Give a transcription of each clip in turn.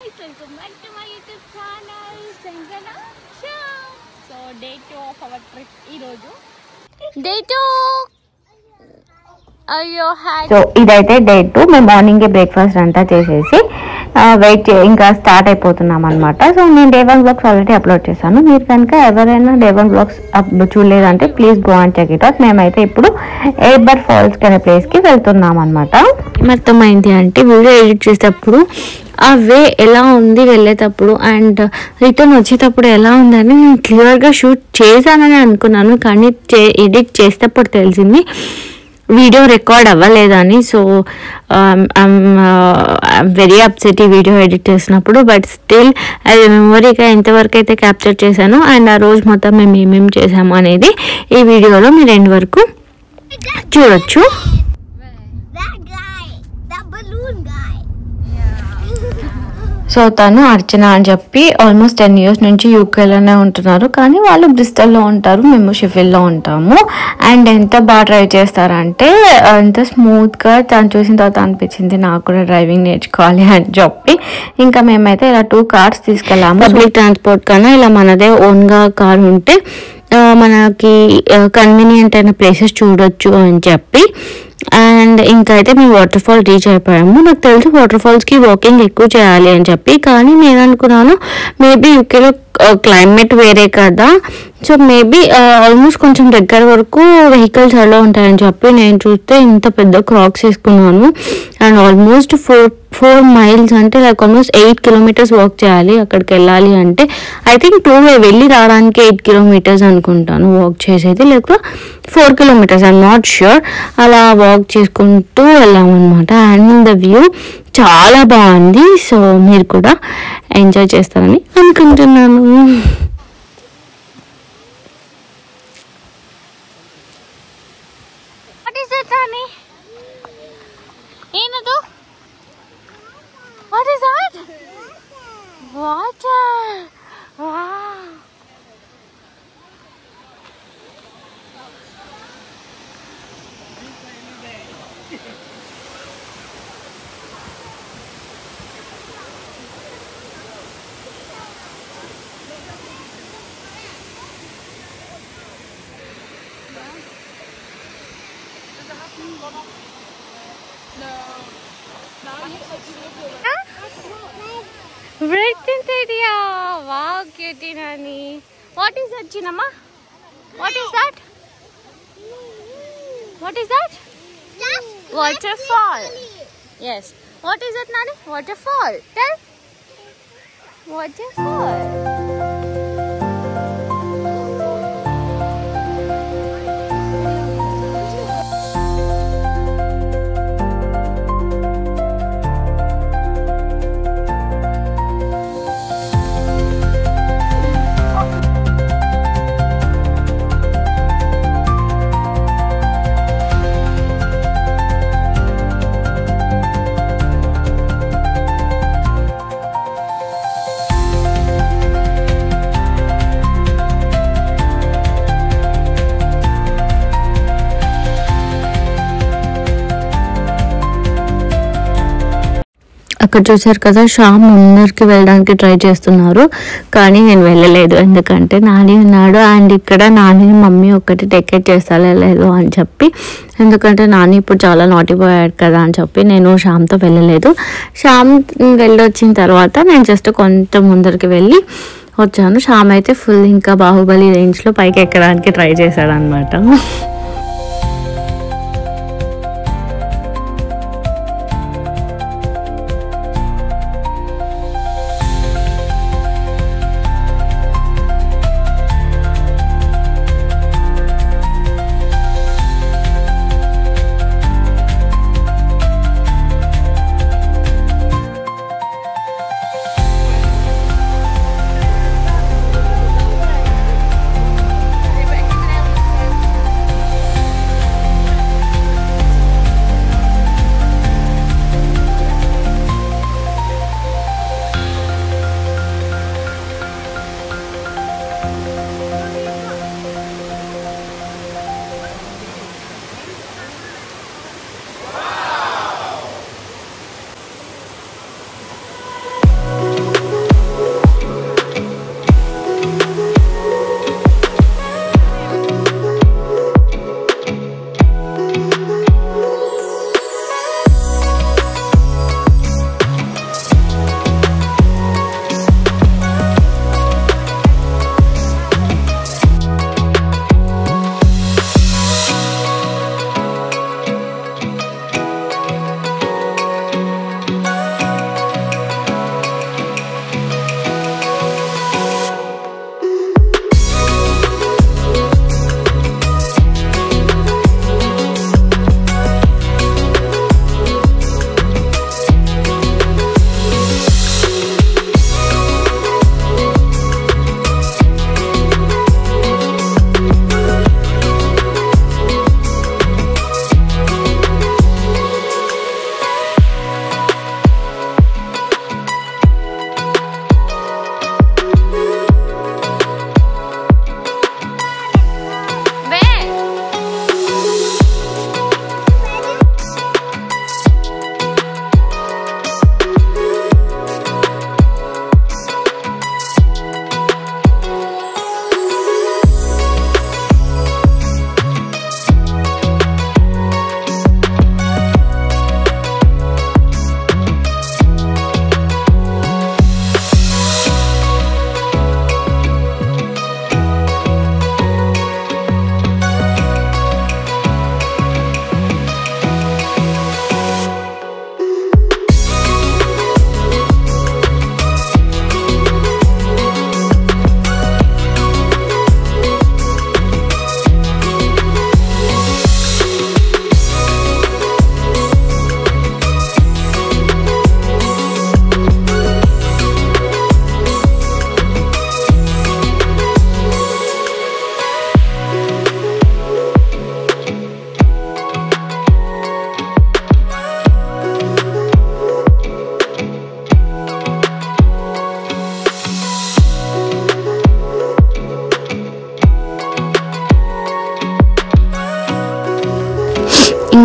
Welcome back to my YouTube channel, Sangana Show. So day 2 of our trip ఈరోజు. Day 2. So ఇదైతే day 2. మేము morning breakfast అంతా చేసేసి ఇంకా స్టార్ట్ అయిపోతున్నాం అనమాట. సో నేను డే 1 బ్లాగ్స్ ఆల్రెడీ అప్లోడ్ చేశాను. మీరు కనుక ఎవరైనా డే 1 బ్లాగ్స్ చూడలేదంటే please go and check it out. మేమైతే ఇప్పుడు ఎయిబర్ ఫాల్స్ అనే ప్లేస్కి వెళ్తున్నాం అనమాట. ఏమర్థమైంది అంటే వీడియో ఎడిట్ చేసేటప్పుడు ఆ వే ఎలా ఉంది వెళ్ళేటప్పుడు అండ్ రిటర్న్ వచ్చేటప్పుడు ఎలా ఉందని నేను క్లియర్గా షూట్ చేశానని అనుకున్నాను, కానీ ఎడిట్ చేసేటప్పుడు తెలిసింది వీడియో రికార్డ్ అవ్వలేదని. సో ఐఎమ్ వెరీ అప్సెట్ ఈ వీడియో ఎడిట్ చేసినప్పుడు. బట్ స్టిల్ అది మెమొరీగా ఎంతవరకు అయితే క్యాప్చర్ చేశాను అండ్ ఆ రోజు మొత్తం మేము ఏమేమి చేసాము అనేది ఈ వీడియోలో మీరు ఎండ్ వరకు చూడొచ్చు. సో తను అర్చన అని చెప్పి ఆల్మోస్ట్ 10 years నుంచి యూకేలోనే ఉంటున్నారు, కానీ వాళ్ళు బ్రిస్టల్లో ఉంటారు, మేము షెఫీల్డ్లో ఉంటాము. అండ్ ఎంత బాగా డ్రైవ్ చేస్తారంటే ఎంత స్మూత్గా తను చూసిన తర్వాత అనిపించింది నాకు కూడా డ్రైవింగ్ నేర్చుకోవాలి అని చెప్పి ఇంకా మేమైతే ఇలా 2 cars తీసుకెళ్ళాము. పబ్లిక్ ట్రాన్స్పోర్ట్ కన్నా ఇలా మనదే ఓన్గా కార్ ఉంటే మనకి కన్వీనియంట్ అయిన ప్లేసెస్ చూడొచ్చు అని చెప్పి అండ్ ఇంకా అయితే మేము వాటర్ ఫాల్ రీచ్ అయిపోయాము. నాకు తెలిసి వాటర్ ఫాల్స్కి వాకింగ్ ఎక్కువ చేయాలి అని చెప్పి, కానీ నేను అనుకున్నాను మేబీ యూకేలో క్లైమేట్ వేరే కదా, సో మేబీ ఆల్మోస్ట్ కొంచెం దగ్గర వరకు వెహికల్స్ అలా ఉంటాయని చెప్పి నేను చూస్తే ఇంత పెద్ద క్రాక్స్ వేసుకున్నాను. అండ్ ఆల్మోస్ట్ 4 miles అంటే లైక్ ఆల్మోస్ట్ 8 kilometers వాక్ చేయాలి అక్కడికి వెళ్ళాలి అంటే. ఐ థింక్ 2 way వెళ్ళి రావడానికి 8 kilometers అనుకుంటాను వాక్ చేసేది, లేకపోతే 4 kilometers, ఐఎమ్ నాట్ ష్యూర్. అలా వాక్ చేసుకుంటూ వెళ్ళామన్నమాట. అండ్ ద వ్యూ చాలా బాగుంది. సో మీరు కూడా ఎంజాయ్ చేస్తారని అనుకుంటున్నాను. What is that? Water. Wow. Brilliant idea. Wow, cutie Nani. What is that, Chinamma? What is that? What is that? Waterfall. Yes. What is it, Nani? Waterfall. Tell. Waterfall. అక్కడ చూసారు కదా, శ్యామ్ ముందరికి వెళ్ళడానికి try చేస్తున్నారు, కానీ నేను వెళ్ళలేదు ఎందుకంటే నాని ఉన్నాడు. అండ్ ఇక్కడ నాని మమ్మీ ఒక్కటి టేకేట్ చేస్తా లేదు అని చెప్పి, ఎందుకంటే నాని ఇప్పుడు చాలా నాటిపోయాడు కదా అని చెప్పి నేను శ్యామ్తో వెళ్ళలేదు. శ్యామ్ వెళ్ళొచ్చిన తర్వాత నేను జస్ట్ కొంచెం ముందరికి వెళ్ళి వచ్చాను. శ్యామ్ అయితే ఫుల్ ఇంకా బాహుబలి రేంజ్లో పైకి ఎక్కడానికి ట్రై చేశాడు అనమాట.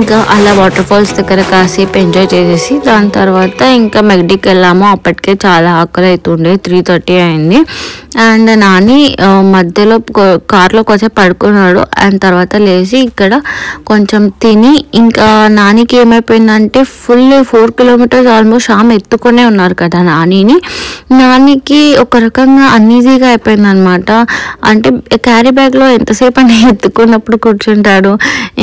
ఇంకా అలా వాటర్ ఫాల్స్ దగ్గర కాసేపు ఎంజాయ్ చేసేసి దాని తర్వాత ఇంకా మెగ్డీకి వెళ్ళాము. అప్పటికే చాలా ఆకలి అవుతుండే, 3:30 అయింది. అండ్ నాని మధ్యలో కార్లో కొంచెం పడుకున్నాడు. అండ్ తర్వాత లేచి ఇక్కడ కొంచెం తిని, ఇంకా నానికి ఏమైపోయిందంటే ఫుల్ 4 కిలోమీటర్స్ ఆల్మోస్ట్ ఆమె ఎత్తుకునే ఉన్నారు కదా నానికి ఒక రకంగా అన్ఈజీగా అయిపోయింది అనమాట. అంటే క్యారీ బ్యాగ్లో ఎంతసేపు అని ఎత్తుకున్నప్పుడు కూర్చుంటాడు,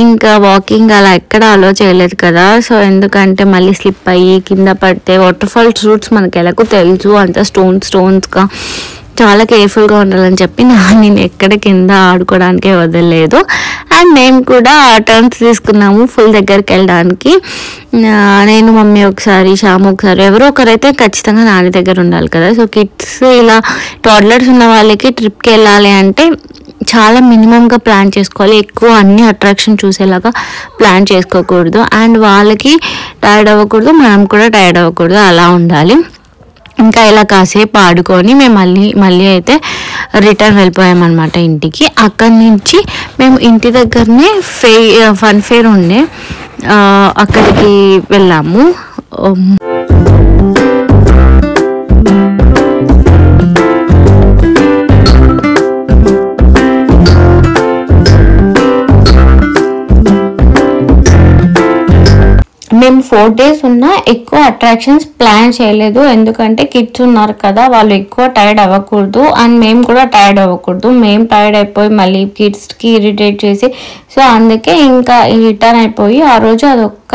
ఇంకా వాకింగ్ అలా ఎక్కడ అలో చేయలేదు కదా. సో ఎందుకంటే మళ్ళీ స్లిప్ అయ్యి కింద పడితే, వాటర్ ఫాల్స్ రూట్స్ మనకి ఎలాగో తెలుసు, అంత స్టోన్స్గా చాలా కేర్ఫుల్గా ఉండాలని చెప్పి నేను ఎక్కడ కింద ఆడుకోవడానికే వదలలేదు. అండ్ మేము కూడా టర్న్స్ తీసుకున్నాము ఫుల్ దగ్గరికి వెళ్ళడానికి. నేను, మమ్మీ ఒకసారి, శ్యామ్ ఒకసారి, ఎవరో ఒకరైతే ఖచ్చితంగా నాని దగ్గర ఉండాలి కదా. సో కిడ్స్ ఇలా టాడ్లర్స్ ఉన్న వాళ్ళకి ట్రిప్కి వెళ్ళాలి అంటే చాలా మినిమంగా ప్లాన్ చేసుకోవాలి. ఎక్కువ అన్ని అట్రాక్షన్ చూసేలాగా ప్లాన్ చేసుకోకూడదు. అండ్ వాళ్ళకి టైర్డ్ అవ్వకూడదు, మనం కూడా టైర్డ్ అవ్వకూడదు, అలా ఉండాలి. ఇంకా ఇలా కాసేపు ఆడుకొని మేము మళ్ళీ అయితే రిటర్న్ వెళ్ళిపోయామన్నమాట ఇంటికి. అక్కడి నుంచి మేము ఇంటి దగ్గరనే ఫన్ ఫేర్ ఉండే, అక్కడికి వెళ్ళాము. మేము 4 days ఉన్నా ఎక్కువ అట్రాక్షన్స్ ప్లాన్ చేయలేదు, ఎందుకంటే కిడ్స్ ఉన్నారు కదా, వాళ్ళు ఎక్కువ టైర్డ్ అవ్వకూడదు అండ్ మేము కూడా టైర్డ్ అవ్వకూడదు. మేము టైర్డ్ అయిపోయి మళ్ళీ కిడ్స్కి ఇరిటేట్ చేసి, సో అందుకే ఇంకా రిటర్న్ అయిపోయి ఆ రోజు అదొక్క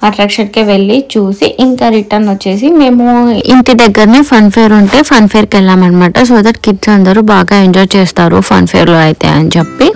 అట్రాక్షన్కే వెళ్ళి చూసి ఇంకా రిటర్న్ వచ్చేసి మేము ఇంటి దగ్గరనే ఫన్ ఫేర్ ఉంటే ఫన్ ఫేర్కి వెళ్ళామన్నమాట. సో దట్ కిడ్స్ అందరూ బాగా ఎంజాయ్ చేస్తారు ఫన్ ఫేర్లో అయితే అని చెప్పి.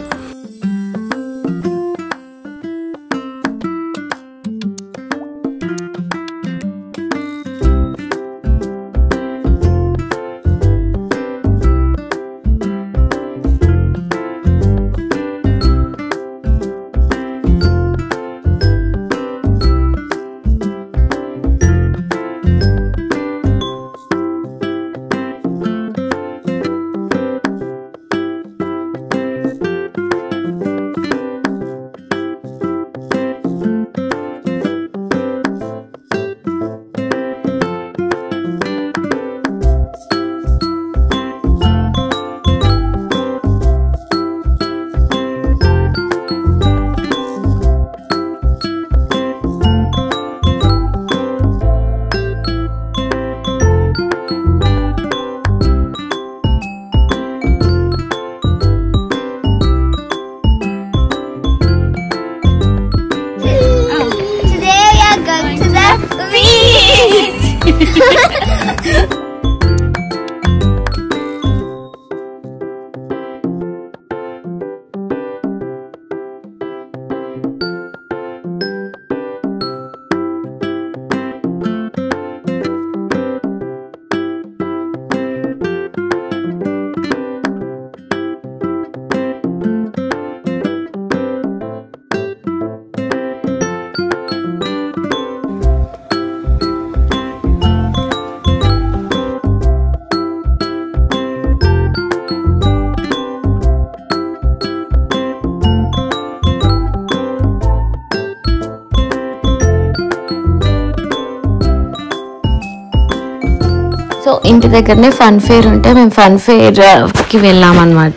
సో ఇంటి దగ్గరనే ఫన్ ఫేర్ ఉంటే మేము ఫన్ ఫేర్కి వెళ్ళామన్నమాట.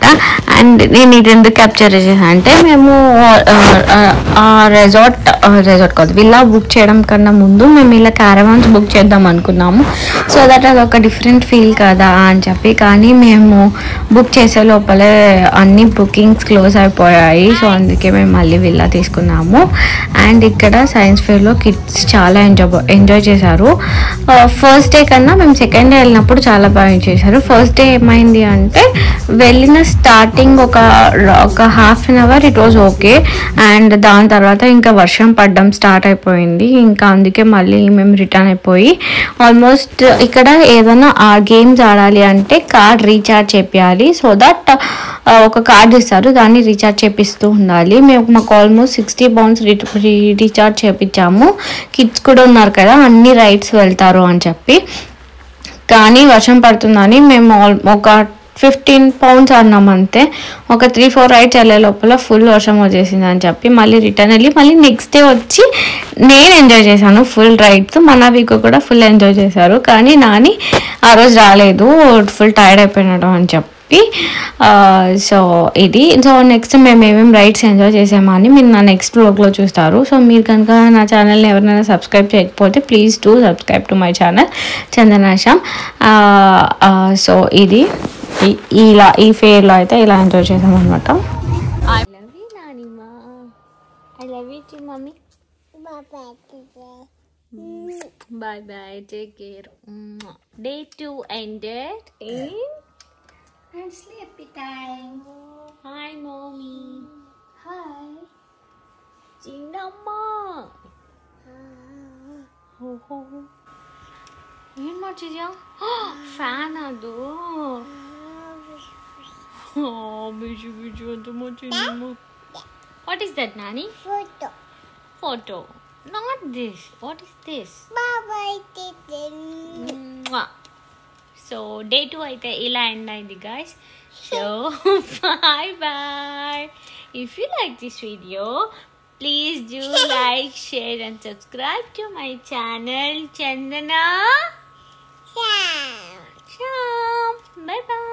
అండ్ నేను ఇది ఎందుకు క్యాప్చర్ చేసాను అంటే, మేము రిసార్ట్ కాదు, విల్లా బుక్ చేయడం కన్నా ముందు మేము ఇలా క్యారవాన్స్ బుక్ చేద్దాం అనుకున్నాము. సో దట్ అది ఒక డిఫరెంట్ ఫీల్ కదా అని చెప్పి, కానీ మేము బుక్ చేసే లోపలే అన్ని బుకింగ్స్ క్లోజ్ అయిపోయాయి. సో అందుకే మేము మళ్ళీ విల్లా తీసుకున్నాము. అండ్ ఇక్కడ సైన్స్ ఫేర్లో కిడ్స్ చాలా ఎంజాయ్ చేశారు. ఫస్ట్ డే కన్నా మేము సెకండ్ డే వెళ్ళినప్పుడు చాలా బాగా ఎంజాయ్ చేశారు. ఫస్ట్ డే ఏమైంది అంటే, వెళ్ళిన స్టార్టింగ్ ఒక 1/2 hour it was okay. And దాని తర్వాత ఇంకా వర్షం పడడం స్టార్ట్ అయిపోయింది. ఇంకా అందుకే మళ్ళీ మేము రిటర్న్ అయిపోయి, ఆల్మోస్ట్ ఇక్కడ ఏదైనా గేమ్స్ ఆడాలి అంటే కార్డ్ రీఛార్జ్ చేయాలి. సో దట్ ఒక కార్డ్ ఇస్తారు, దాన్ని రీఛార్జ్ చేపిస్తూ ఉండాలి. మాకు ఆల్మోస్ట్ 60 pounds రీఛార్జ్ చేపించాము. కిడ్స్ కూడా ఉన్నారు కదా, అన్ని రైడ్స్ వెళ్తారు అని చెప్పి. కానీ వర్షం పడుతుందని మేము ఒక 15 pounds అన్నాం అంతే. ఒక 3-4 రైడ్స్ వెళ్ళే లోపల ఫుల్ వర్షం వచ్చేసింది అని చెప్పి మళ్ళీ రిటర్న్ వెళ్ళి మళ్ళీ నెక్స్ట్ డే వచ్చి నేను ఎంజాయ్ చేశాను ఫుల్ రైడ్స్. మనావికు కూడా ఫుల్ ఎంజాయ్ చేశారు. కానీ నాని ఆ రోజు రాలేదు, ఫుల్ టైర్డ్ అయిపోయినాడు అని చెప్పి. సో ఇది. సో నెక్స్ట్ మేము ఏమేమి రైడ్స్ ఎంజాయ్ చేసామా అని మీరు నా నెక్స్ట్ వ్లాగ్లో చూస్తారు. సో మీరు కనుక నా ఛానల్ని ఎవరైనా సబ్స్క్రైబ్ చేయకపోతే please do subscribe to my channel Chandana Shyam. So ఇది ఇలా ఈ ఫేర్లో అయితే ఇలా ఎంజాయ్ చేసాం అనమాట. ఐ లవ్ యూ నానిమా. I love you too mummy. Bye bye. Take care. Day 2 ended and sleepy time. Hi mommy. Hi. Chinamma. Oh. ಏನು ಮಾಡ್ತಿದ್ಯಾ? ಫ್ಯಾನ್ ಅದು. ಬಿಜು ಅಂತ ಮಾಡ್ತಿದ್ಯಮ್ಮ. What is that, Nani? Photo. Not this. What is this? So day 2 అయితే ఇలా end అయింది guys. So bye bye. If you like this video, please do like, share and subscribe to my channel Chandana Shyam. Bye bye.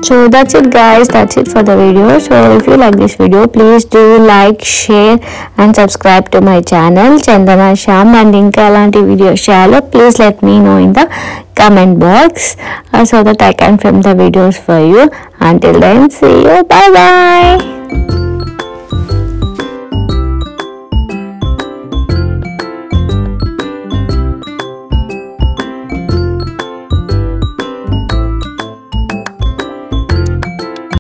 So that's it guys, that's it for the video. So if you like this video, please do like, share and subscribe to my channel Chandana Shyam. And inka elanti videos chalo, please let me know in the comment box so that I can film the videos for you. Until then, see you, bye bye.